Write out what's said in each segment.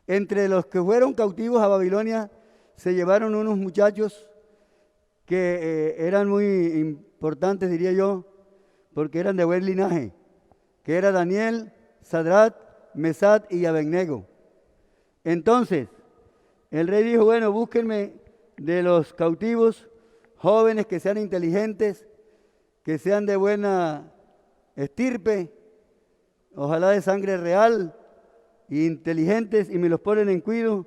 Entre los que fueron cautivos a Babilonia se llevaron unos muchachos que eran muy importantes, diría yo, porque eran de buen linaje, que era Daniel, Sadrat, Mesad y Abednego. Entonces, el rey dijo, bueno, búsquenme de los cautivos jóvenes que sean inteligentes, que sean de buena estirpe, ojalá de sangre real, inteligentes, y me los ponen en cuidado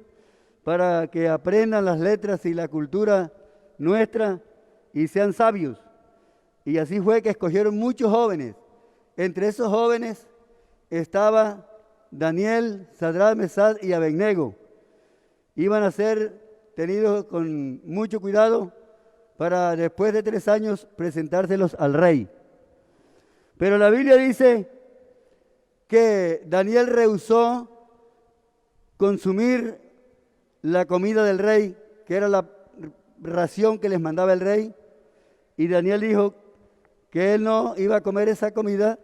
para que aprendan las letras y la cultura nuestra y sean sabios. Y así fue que escogieron muchos jóvenes. Entre esos jóvenes estaba Daniel, Sadrat, Mesad y Abednego. Iban a ser tenidos con mucho cuidado para después de 3 años presentárselos al rey. Pero la Biblia dice que Daniel rehusó consumir la comida del rey, que era la ración que les mandaba el rey, y Daniel dijo que él no iba a comer esa comida,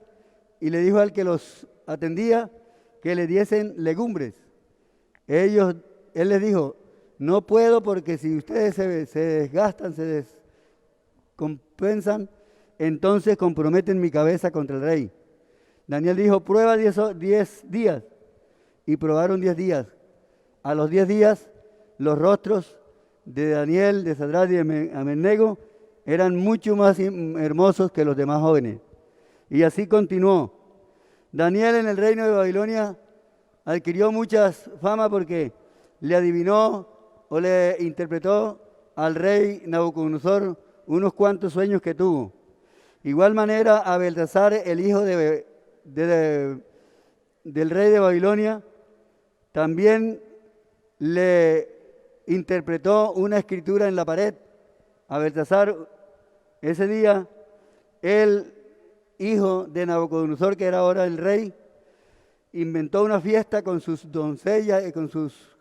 y le dijo al que los atendía que le diesen legumbres. Él les dijo, no puedo porque si ustedes se desgastan, se descompensan, entonces comprometen mi cabeza contra el rey. Daniel dijo, prueba 10 días, y probaron 10 días. A los 10 días, los rostros de Daniel, de Sadrat y de Abednego eran mucho más hermosos que los demás jóvenes. Y así continuó. Daniel en el reino de Babilonia adquirió mucha fama porque le adivinó o le interpretó al rey Nabucodonosor unos cuantos sueños que tuvo. Igual manera a Beltasar, el hijo del rey de Babilonia, también le interpretó una escritura en la pared. A Beltasar, ese día, el hijo de Nabucodonosor, que era ahora el rey, inventó una fiesta con sus doncellas y con sus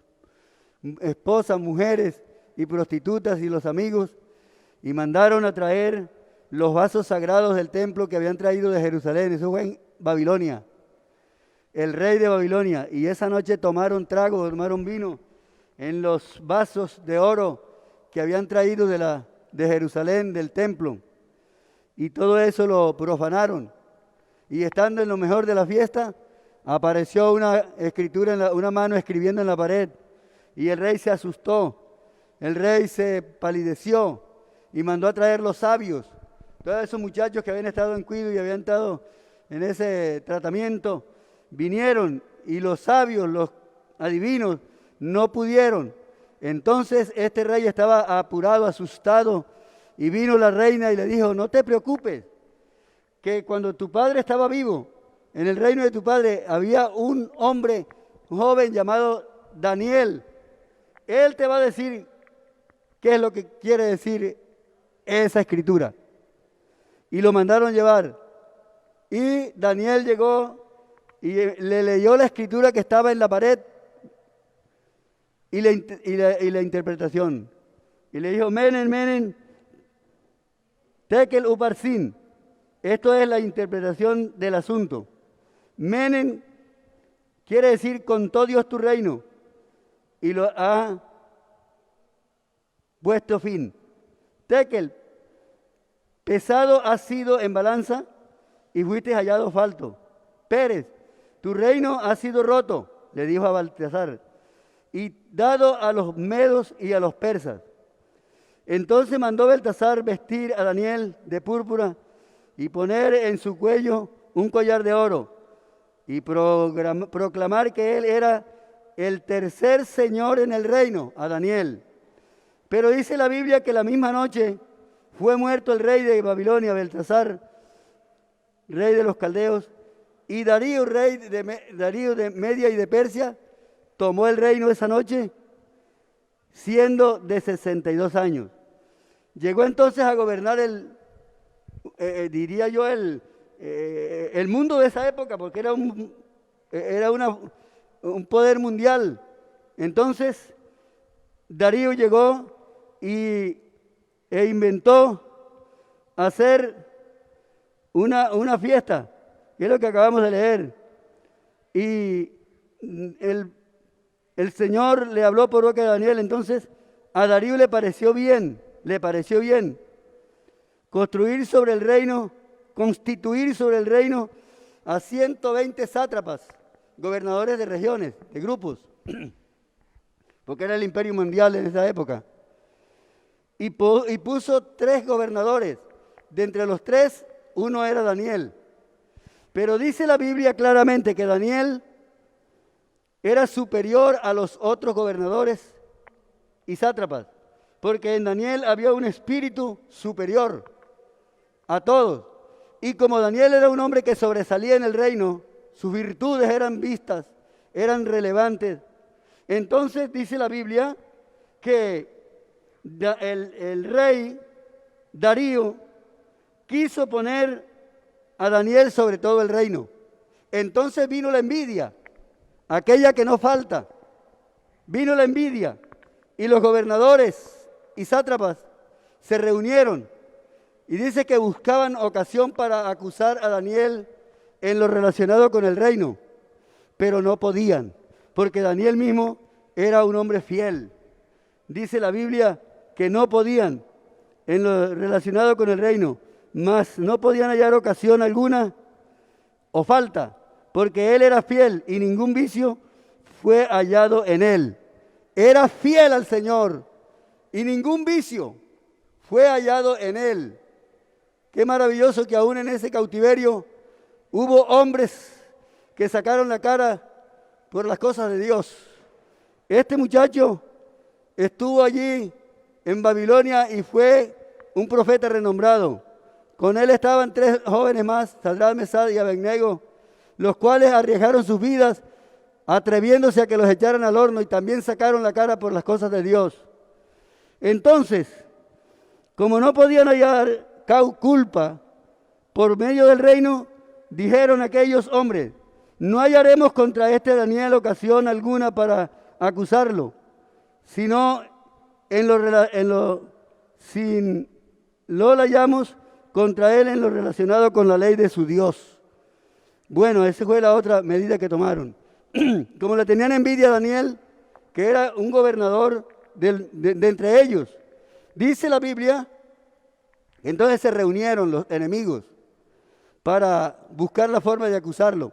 esposas, mujeres y prostitutas y los amigos, y mandaron a traer los vasos sagrados del templo que habían traído de Jerusalén. Eso fue en Babilonia, el rey de Babilonia. Y esa noche tomaron trago, tomaron vino en los vasos de oro que habían traído de Jerusalén, del templo. Y todo eso lo profanaron. Y estando en lo mejor de la fiesta, apareció una escritura, una mano escribiendo en la pared. Y el rey se asustó, el rey se palideció y mandó a traer los sabios. Todos esos muchachos que habían estado en cuidado y habían estado en ese tratamiento, vinieron, y los sabios, los adivinos, no pudieron. Entonces este rey estaba apurado, asustado, y vino la reina y le dijo, no te preocupes, que cuando tu padre estaba vivo, en el reino de tu padre había un hombre, un joven llamado Daniel. Él te va a decir qué es lo que quiere decir esa escritura. Y lo mandaron llevar. Y Daniel llegó y le leyó la escritura que estaba en la pared y la interpretación. Y le dijo, Menen, Menen, Tekel Uparsin. Esto es la interpretación del asunto. Menen quiere decir contó Dios tu reino y lo ha puesto fin. Tekel, pesado has sido en balanza y fuiste hallado falto. Pérez, tu reino ha sido roto, le dijo a Baltasar, y dado a los medos y a los persas. Entonces mandó Baltasar vestir a Daniel de púrpura y poner en su cuello un collar de oro y proclamar que él era el tercer señor en el reino, a Daniel. Pero dice la Biblia que la misma noche fue muerto el rey de Babilonia, Beltasar, rey de los caldeos, y Darío, Darío de Media y de Persia, tomó el reino esa noche, siendo de 62 años. Llegó entonces a gobernar diría yo, el mundo de esa época, porque era un poder mundial. Entonces, Darío llegó e inventó hacer una fiesta, que es lo que acabamos de leer. Y el Señor le habló por boca de Daniel. Entonces a Darío le pareció bien constituir sobre el reino a 120 sátrapas, gobernadores de regiones, de grupos, porque era el imperio mundial en esa época. Y puso 3 gobernadores. De entre los 3, uno era Daniel. Pero dice la Biblia claramente que Daniel era superior a los otros gobernadores y sátrapas, porque en Daniel había un espíritu superior a todos. Y como Daniel era un hombre que sobresalía en el reino, sus virtudes eran vistas, eran relevantes. Entonces dice la Biblia que el rey Darío quiso poner a Daniel sobre todo el reino. Entonces vino la envidia, aquella que no falta. Vino la envidia y los gobernadores y sátrapas se reunieron y dice que buscaban ocasión para acusar a Daniel en lo relacionado con el reino, pero no podían, porque Daniel mismo era un hombre fiel. Dice la Biblia que no podían en lo relacionado con el reino, mas no podían hallar ocasión alguna o falta, porque él era fiel y ningún vicio fue hallado en él. Era fiel al Señor y ningún vicio fue hallado en él. Qué maravilloso que aún en ese cautiverio hubo hombres que sacaron la cara por las cosas de Dios. Este muchacho estuvo allí en Babilonia y fue un profeta renombrado. Con él estaban 3 jóvenes más, Sadrach, Mesach y Abednego, los cuales arriesgaron sus vidas atreviéndose a que los echaran al horno y también sacaron la cara por las cosas de Dios. Entonces, como no podían hallar culpa por medio del reino, dijeron aquellos hombres: no hallaremos contra este Daniel ocasión alguna para acusarlo, sino si lo hallamos contra él en lo relacionado con la ley de su Dios. Bueno, esa fue la otra medida que tomaron. Como le tenían envidia a Daniel, que era un gobernador de entre ellos, dice la Biblia, entonces se reunieron los enemigos para buscar la forma de acusarlo.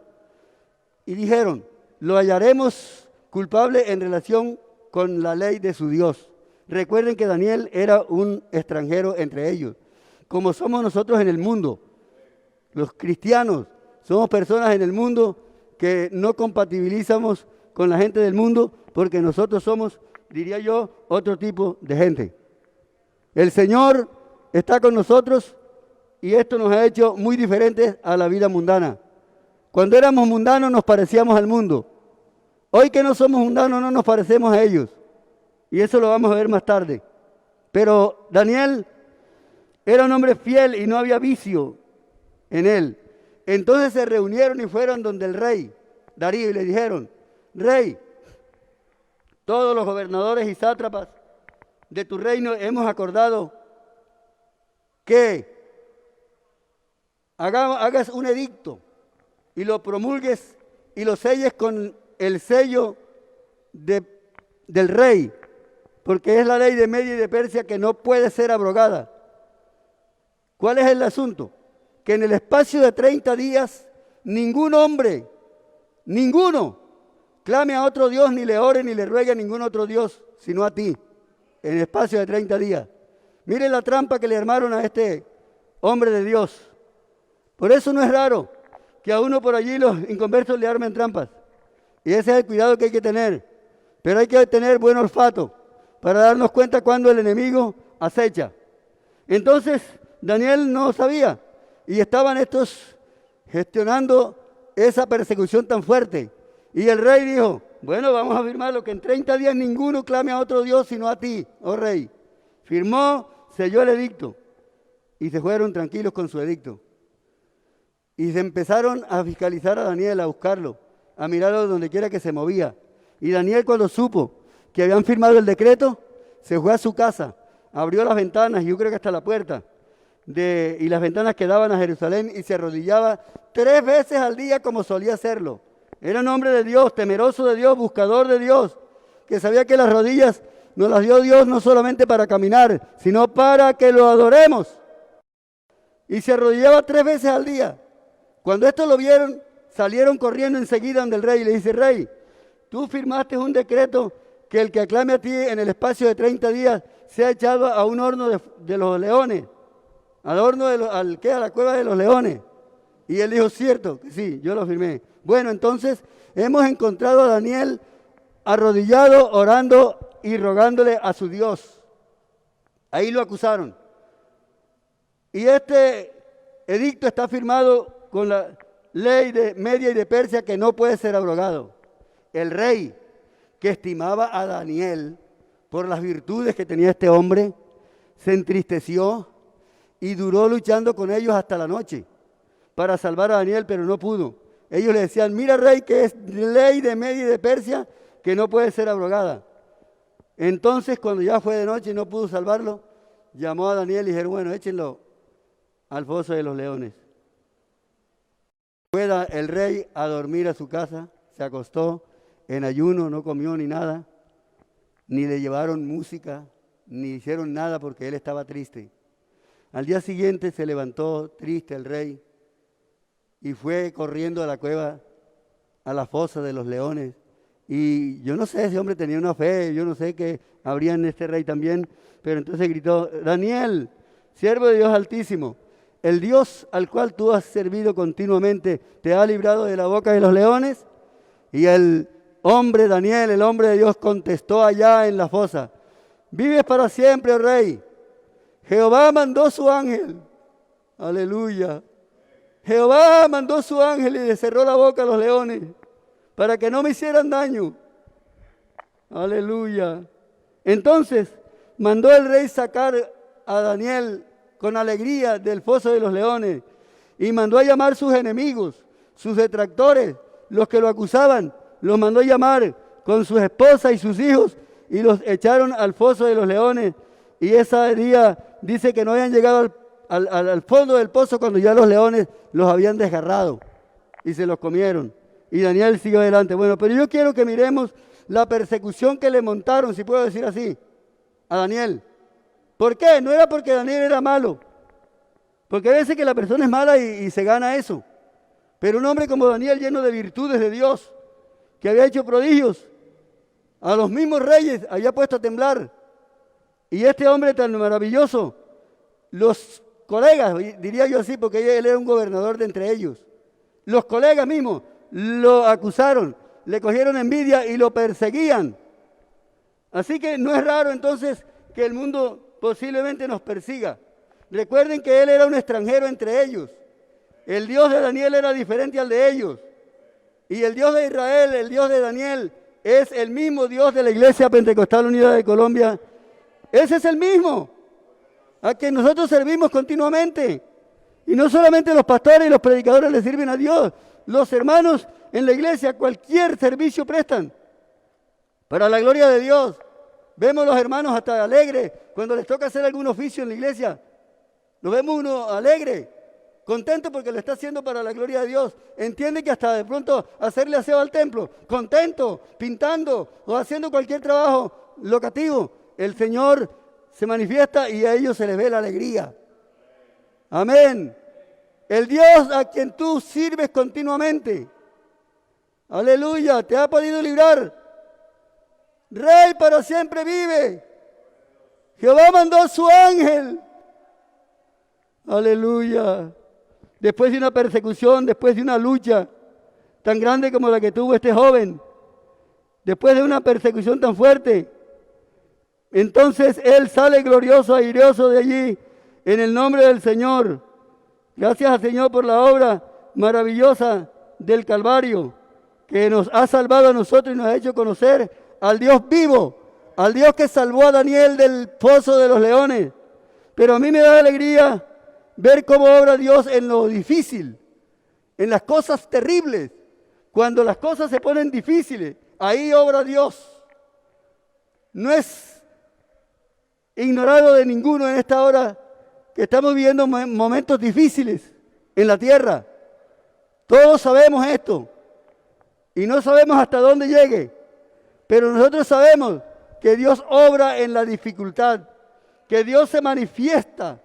Y dijeron: lo hallaremos culpable en relación con la ley de su Dios. Recuerden que Daniel era un extranjero entre ellos, como somos nosotros en el mundo. Los cristianos somos personas en el mundo que no compatibilizamos con la gente del mundo, porque nosotros somos, diría yo, otro tipo de gente. El Señor está con nosotros y esto nos ha hecho muy diferentes a la vida mundana. Cuando éramos mundanos nos parecíamos al mundo. Hoy que no somos mundanos no nos parecemos a ellos. Y eso lo vamos a ver más tarde. Pero Daniel era un hombre fiel y no había vicio en él. Entonces se reunieron y fueron donde el rey Darío y le dijeron: Rey, todos los gobernadores y sátrapas de tu reino hemos acordado que hagas un edicto y lo promulgues y lo selles con el sello del rey, porque es la ley de Media y de Persia que no puede ser abrogada. ¿Cuál es el asunto? Que en el espacio de 30 días ningún hombre, ninguno, clame a otro Dios, ni le ore, ni le ruegue a ningún otro Dios, sino a ti, en el espacio de 30 días. Miren la trampa que le armaron a este hombre de Dios. Por eso no es raro que a uno por allí los inconversos le armen trampas. Y ese es el cuidado que hay que tener. Pero hay que tener buen olfato para darnos cuenta cuando el enemigo acecha. Entonces Daniel no sabía y estaban estos gestionando esa persecución tan fuerte. Y el rey dijo: bueno, vamos a firmarlo, que en 30 días ninguno clame a otro Dios sino a ti, oh rey. Firmó, selló el edicto y se fueron tranquilos con su edicto. Y se empezaron a fiscalizar a Daniel, a buscarlo, a mirarlo donde quiera que se movía. Y Daniel, cuando supo que habían firmado el decreto, se fue a su casa, abrió las ventanas, y yo creo que hasta la puerta, y las ventanas que daban a Jerusalén, y se arrodillaba 3 veces al día como solía hacerlo. Era un hombre de Dios, temeroso de Dios, buscador de Dios, que sabía que las rodillas nos las dio Dios no solamente para caminar, sino para que lo adoremos. Y se arrodillaba 3 veces al día. Cuando esto lo vieron, salieron corriendo enseguida donde el rey y le dice: rey, tú firmaste un decreto que el que aclame a ti en el espacio de 30 días sea echado a un horno de los leones, al horno a la cueva de los leones. Y él dijo: cierto, que sí, yo lo firmé. Bueno, entonces hemos encontrado a Daniel arrodillado, orando y rogándole a su Dios. Ahí lo acusaron. Y este edicto está firmado con la ley de Media y de Persia, que no puede ser abrogado. El rey, que estimaba a Daniel por las virtudes que tenía este hombre, se entristeció y duró luchando con ellos hasta la noche para salvar a Daniel, pero no pudo. Ellos le decían: mira, rey, que es ley de Media y de Persia que no puede ser abrogada. Entonces, cuando ya fue de noche y no pudo salvarlo, llamó a Daniel y dijeron: bueno, échenlo al foso de los leones. Fue el rey a dormir a su casa, se acostó en ayuno, no comió ni nada, ni le llevaron música, ni hicieron nada porque él estaba triste. Al día siguiente se levantó triste el rey y fue corriendo a la cueva, a la fosa de los leones. Y yo no sé, ese hombre tenía una fe, yo no sé qué habría en este rey también, pero entonces gritó: Daniel, siervo de Dios Altísimo, el Dios al cual tú has servido continuamente, ¿te ha librado de la boca de los leones? Y el hombre Daniel, el hombre de Dios, contestó allá en la fosa: vives para siempre, oh rey. Jehová mandó su ángel. Aleluya. Jehová mandó su ángel y le cerró la boca a los leones para que no me hicieran daño. Aleluya. Entonces mandó el rey sacar a Daniel con alegría del foso de los leones y mandó a llamar sus enemigos, sus detractores, los que lo acusaban, los mandó a llamar con sus esposas y sus hijos y los echaron al foso de los leones. Y ese día dice que no habían llegado al fondo del pozo cuando ya los leones los habían desgarrado y se los comieron. Y Daniel siguió adelante. Bueno, pero yo quiero que miremos la persecución que le montaron, si puedo decir así, a Daniel. ¿Por qué? No era porque Daniel era malo, porque a veces que la persona es mala y se gana eso. Pero un hombre como Daniel, lleno de virtudes de Dios, que había hecho prodigios, a los mismos reyes había puesto a temblar. Y este hombre tan maravilloso, los colegas, diría yo así, porque él era un gobernador de entre ellos, los colegas mismos lo acusaron, le cogieron envidia y lo perseguían. Así que no es raro entonces que el mundo posiblemente nos persiga. Recuerden que él era un extranjero entre ellos. El Dios de Daniel era diferente al de ellos. Y el Dios de Israel, el Dios de Daniel, es el mismo Dios de la Iglesia Pentecostal Unida de Colombia. Ese es el mismo a que nosotros servimos continuamente. Y no solamente los pastores y los predicadores le sirven a Dios. Los hermanos en la iglesia cualquier servicio prestan para la gloria de Dios. Vemos los hermanos hasta alegres cuando les toca hacer algún oficio en la iglesia. Lo vemos uno alegre, contento porque lo está haciendo para la gloria de Dios. Entiende que hasta de pronto hacerle aseo al templo, contento, pintando o haciendo cualquier trabajo locativo. El Señor se manifiesta y a ellos se les ve la alegría. Amén. El Dios a quien tú sirves continuamente, aleluya, te ha podido librar. Rey para siempre vive. Jehová mandó su ángel. Aleluya. Después de una persecución, después de una lucha tan grande como la que tuvo este joven, después de una persecución tan fuerte, entonces él sale glorioso, airoso de allí, en el nombre del Señor. Gracias al Señor por la obra maravillosa del Calvario, que nos ha salvado a nosotros y nos ha hecho conocer al Dios vivo, al Dios que salvó a Daniel del pozo de los leones. Pero a mí me da alegría ver cómo obra Dios en lo difícil, en las cosas terribles. Cuando las cosas se ponen difíciles, ahí obra Dios. No es ignorado de ninguno en esta hora que estamos viviendo momentos difíciles en la tierra. Todos sabemos esto y no sabemos hasta dónde llegue. Pero nosotros sabemos que Dios obra en la dificultad, que Dios se manifiesta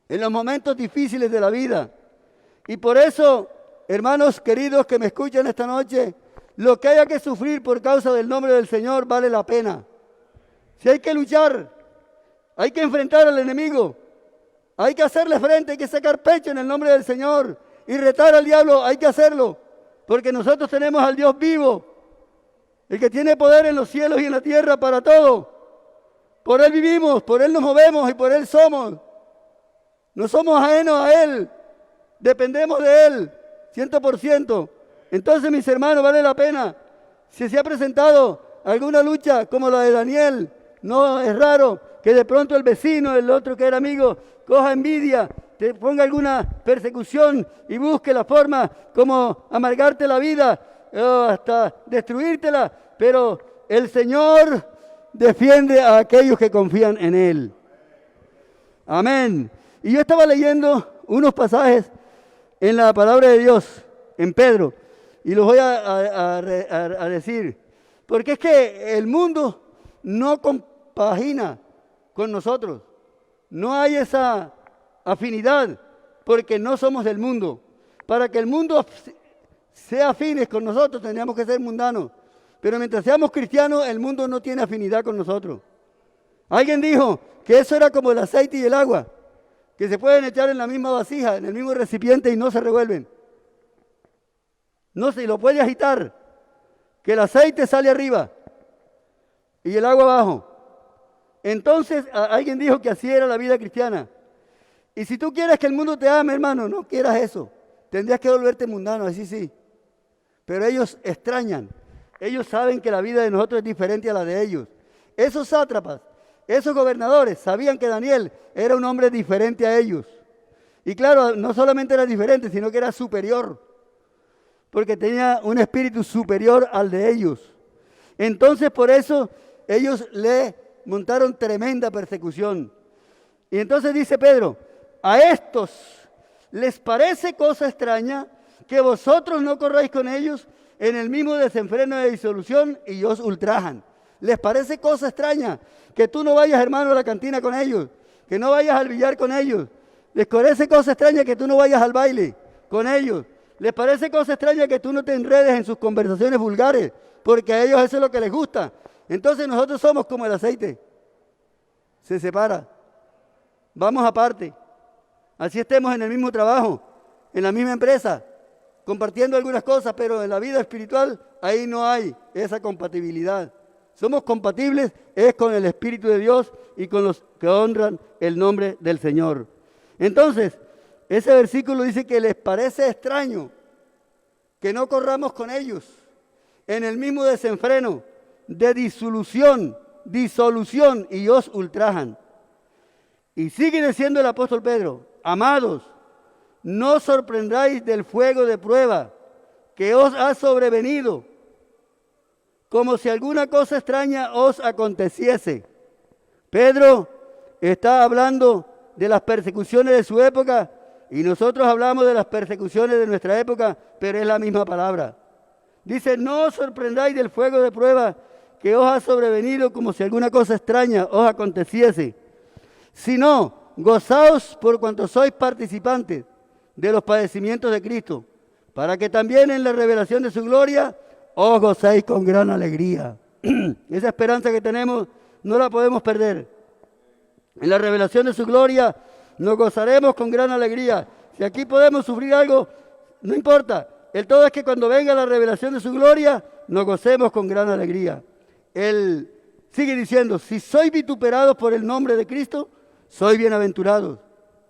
en los momentos difíciles de la vida. Y por eso, hermanos queridos que me escuchan esta noche, lo que haya que sufrir por causa del nombre del Señor vale la pena. Si hay que luchar, hay que enfrentar al enemigo, hay que hacerle frente, hay que sacar pecho en el nombre del Señor y retar al diablo, hay que hacerlo, porque nosotros tenemos al Dios vivo, el que tiene poder en los cielos y en la tierra para todo. Por Él vivimos, por Él nos movemos y por Él somos. No somos ajenos a Él, dependemos de Él, 100%. Entonces, mis hermanos, vale la pena. Si se ha presentado alguna lucha como la de Daniel, no es raro que de pronto el vecino, el otro que era amigo, coja envidia, te ponga alguna persecución y busque la forma como amargarte la vida o hasta destruírtela. Pero el Señor defiende a aquellos que confían en Él. Amén. Y yo estaba leyendo unos pasajes en la palabra de Dios, en Pedro, y los voy a decir, porque es que el mundo no compagina con nosotros, no hay esa afinidad, porque no somos del mundo. Para que el mundo sea afines con nosotros, tendríamos que ser mundanos, pero mientras seamos cristianos, el mundo no tiene afinidad con nosotros. Alguien dijo que eso era como el aceite y el agua, que se pueden echar en la misma vasija, en el mismo recipiente y no se revuelven. No se lo puede agitar, que el aceite sale arriba y el agua abajo. Entonces, alguien dijo que así era la vida cristiana. Y si tú quieres que el mundo te ame, hermano, no quieras eso. Tendrías que volverte mundano, así sí. Pero ellos extrañan. Ellos saben que la vida de nosotros es diferente a la de ellos. Esos sátrapas, esos gobernadores sabían que Daniel era un hombre diferente a ellos. Y claro, no solamente era diferente, sino que era superior, porque tenía un espíritu superior al de ellos. Entonces, por eso, ellos le montaron tremenda persecución. Y entonces dice Pedro, a estos les parece cosa extraña que vosotros no corráis con ellos en el mismo desenfreno de disolución y os ultrajan. Les parece cosa extraña que tú no vayas, hermano, a la cantina con ellos, que no vayas al billar con ellos. Les parece cosa extraña que tú no vayas al baile con ellos. Les parece cosa extraña que tú no te enredes en sus conversaciones vulgares, porque a ellos eso es lo que les gusta. Entonces nosotros somos como el aceite. Se separa. Vamos aparte. Así estemos en el mismo trabajo, en la misma empresa, compartiendo algunas cosas, pero en la vida espiritual ahí no hay esa compatibilidad. Somos compatibles es con el Espíritu de Dios y con los que honran el nombre del Señor. Entonces, ese versículo dice que les parece extraño que no corramos con ellos en el mismo desenfreno de disolución y os ultrajan. Y sigue diciendo el apóstol Pedro, amados, no os sorprendáis del fuego de prueba que os ha sobrevenido, como si alguna cosa extraña os aconteciese. Pedro está hablando de las persecuciones de su época y nosotros hablamos de las persecuciones de nuestra época, pero es la misma palabra. Dice, no os sorprendáis del fuego de prueba que os ha sobrevenido como si alguna cosa extraña os aconteciese, sino gozaos por cuanto sois participantes de los padecimientos de Cristo, para que también en la revelación de su gloria os gocéis con gran alegría. Esa esperanza que tenemos no la podemos perder. En la revelación de su gloria nos gozaremos con gran alegría. Si aquí podemos sufrir algo, no importa. El todo es que cuando venga la revelación de su gloria, nos gocemos con gran alegría. Él sigue diciendo, si sois vituperados por el nombre de Cristo, sois bienaventurados.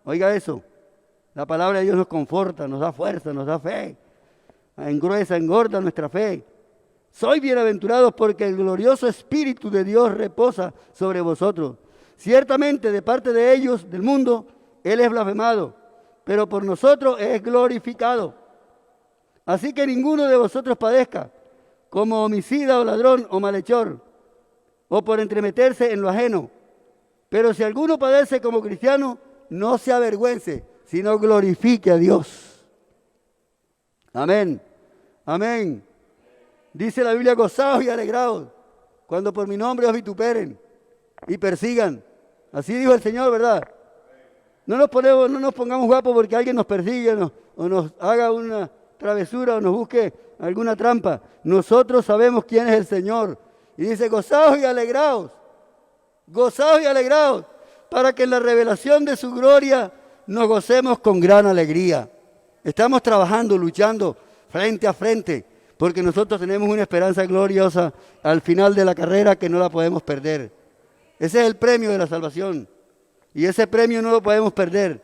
Oiga eso. La palabra de Dios nos conforta, nos da fuerza, nos da fe. Engruesa, engorda nuestra fe. Sois bienaventurados porque el glorioso Espíritu de Dios reposa sobre vosotros. Ciertamente de parte de ellos, del mundo, Él es blasfemado, pero por nosotros es glorificado. Así que ninguno de vosotros padezca como homicida o ladrón o malhechor, o por entremeterse en lo ajeno. Pero si alguno padece como cristiano, no se avergüence, sino glorifique a Dios. Amén. Amén. Dice la Biblia, gozaos y alegraos cuando por mi nombre os vituperen y persigan. Así dijo el Señor, ¿verdad? No nos pongamos guapos porque alguien nos persigue o nos haga una travesura o nos busque alguna trampa. Nosotros sabemos quién es el Señor. Y dice, gozaos y alegraos, para que en la revelación de su gloria nos gocemos con gran alegría. Estamos trabajando, luchando frente a frente, porque nosotros tenemos una esperanza gloriosa al final de la carrera que no la podemos perder. Ese es el premio de la salvación. Y ese premio no lo podemos perder.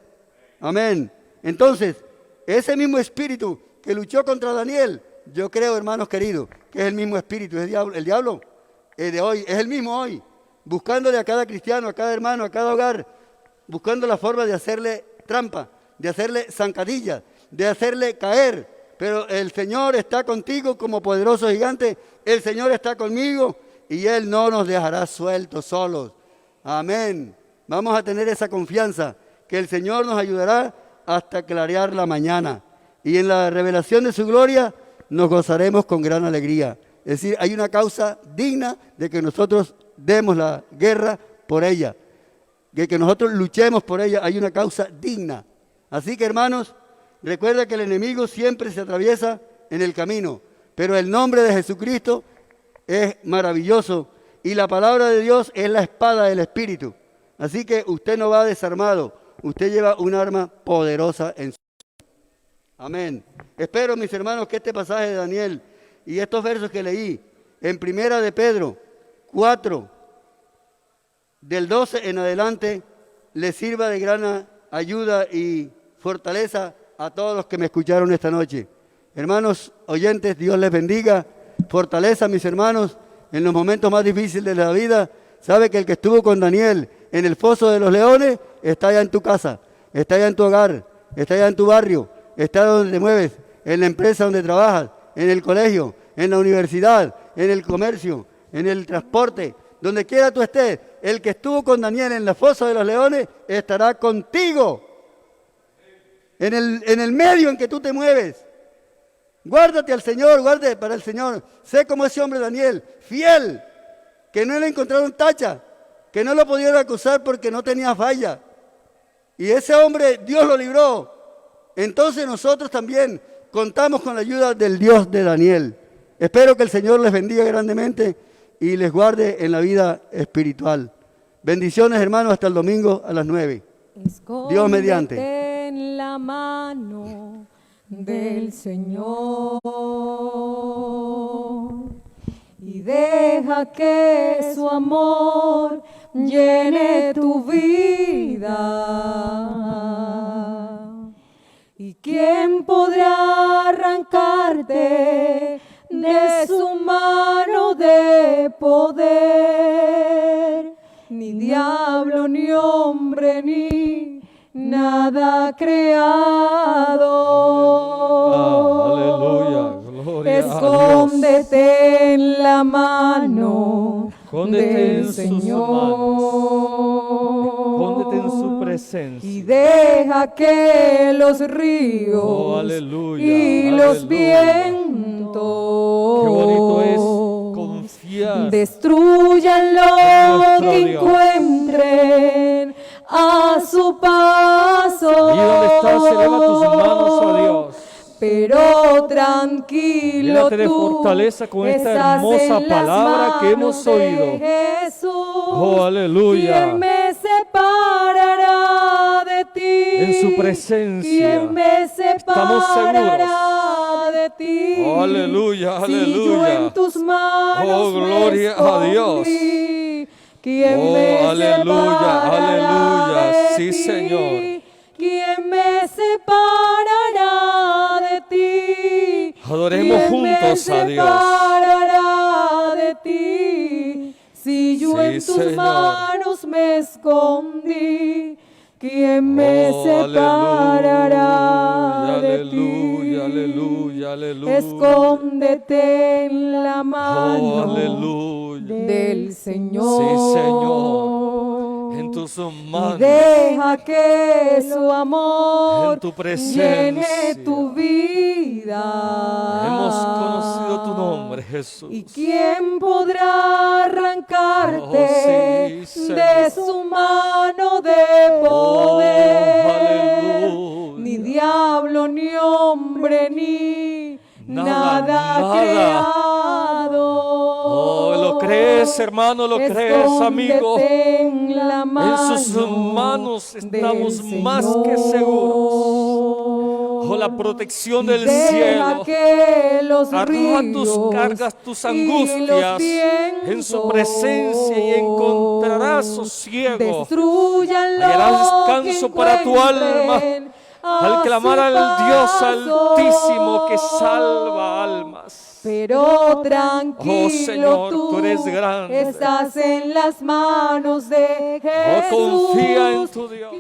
Amén. Entonces, ese mismo espíritu que luchó contra Daniel, yo creo, hermanos queridos, que es el mismo espíritu. El diablo de hoy es el mismo hoy, buscándole a cada cristiano, a cada hermano, a cada hogar, buscando la forma de hacerle trampa, de hacerle zancadilla, de hacerle caer. Pero el Señor está contigo como poderoso gigante. El Señor está conmigo y Él no nos dejará sueltos, solos. Amén. Vamos a tener esa confianza que el Señor nos ayudará hasta clarear la mañana. Y en la revelación de su gloria nos gozaremos con gran alegría. Es decir, hay una causa digna de que nosotros demos la guerra por ella, de que nosotros luchemos por ella. Hay una causa digna. Así que, hermanos, recuerda que el enemigo siempre se atraviesa en el camino, pero el nombre de Jesucristo es maravilloso y la palabra de Dios es la espada del Espíritu. Así que usted no va desarmado, usted lleva un arma poderosa en su vida. Amén. Espero, mis hermanos, que este pasaje de Daniel y estos versos que leí en Primera de Pedro 4, del 12 en adelante, les sirva de gran ayuda y fortaleza a todos los que me escucharon esta noche. Hermanos oyentes, Dios les bendiga. Fortaleza, mis hermanos, en los momentos más difíciles de la vida. Sabe que el que estuvo con Daniel en el foso de los leones está allá en tu casa, está allá en tu hogar, está allá en tu barrio, está donde te mueves, en la empresa donde trabajas, en el colegio, en la universidad, en el comercio, en el transporte, donde quiera tú estés. El que estuvo con Daniel en la fosa de los leones estará contigo. En el medio en que tú te mueves. Guárdate al Señor, guarde para el Señor. Sé como ese hombre Daniel, fiel, que no le encontraron tacha, que no lo pudieron acusar porque no tenía falla. Y ese hombre Dios lo libró. Entonces nosotros también contamos con la ayuda del Dios de Daniel. Espero que el Señor les bendiga grandemente y les guarde en la vida espiritual. Bendiciones, hermanos, hasta el domingo a las 9. Dios mediante. En la mano del Señor y deja que su amor llene tu vida. ¿Y quién podrá arrancarte de su mano de poder? Ni diablo, ni hombre, ni nada creado. Aleluya, gloria Escóndete en la mano del en Señor. sus manos. Escóndete en su presencia. Y deja que los ríos Oh, aleluya, y los aleluya. vientos Qué bonito es confiar destruyan lo nuestro que Dios. encuentren a su paso. Allí donde estás, eleva tus manos a Dios. Pero tranquilo, Llénate de tú fortaleza con esta estás hermosa en las palabra que hemos manos de oído. Jesús. Oh, aleluya. ¿Quién me separará de ti? En su presencia. ¿Quién me Estamos separará de ti? Oh, aleluya, Si yo aleluya. en tus manos Oh, gloria a Dios. ¿Quién Oh, me aleluya, separará aleluya. de Sí, ti? Señor. ¿Quién me separará de ti? Adoremos ¿Quién juntos me a Dios. separará de ti? Si yo Sí, en tus Señor. manos me escondí, ¿quién me Oh, separará de ti? aleluya, aleluya, aleluya. Escóndete en la Oh, mano aleluya. del Señor. Sí, Señor. En tus Y manos. deja que su amor En tu presencia. llene tu vida. Hemos conocido tu nombre, Jesús. ¿Y quién podrá arrancarte Oh, sí, Señor. de su mano de poder? aleluya. Ni diablo, ni hombre, ni nada creado. Oh, ¿lo crees, hermano? ¿Lo crees, amigo? Escóndete en la En mano sus manos estamos del más que seguros. Oh, la protección del cielo. Que los Arroja tus ríos cargas, tus y angustias los en su presencia y encontrarás sosiego. destruyan lo Hallarás descanso que para tu alma encuentren al a clamar su al Dios paso. Altísimo que salva almas. Pero tranquilo, Oh, Señor, tú eres grande. estás en las manos de Oh, Jesús. confía en tu Dios.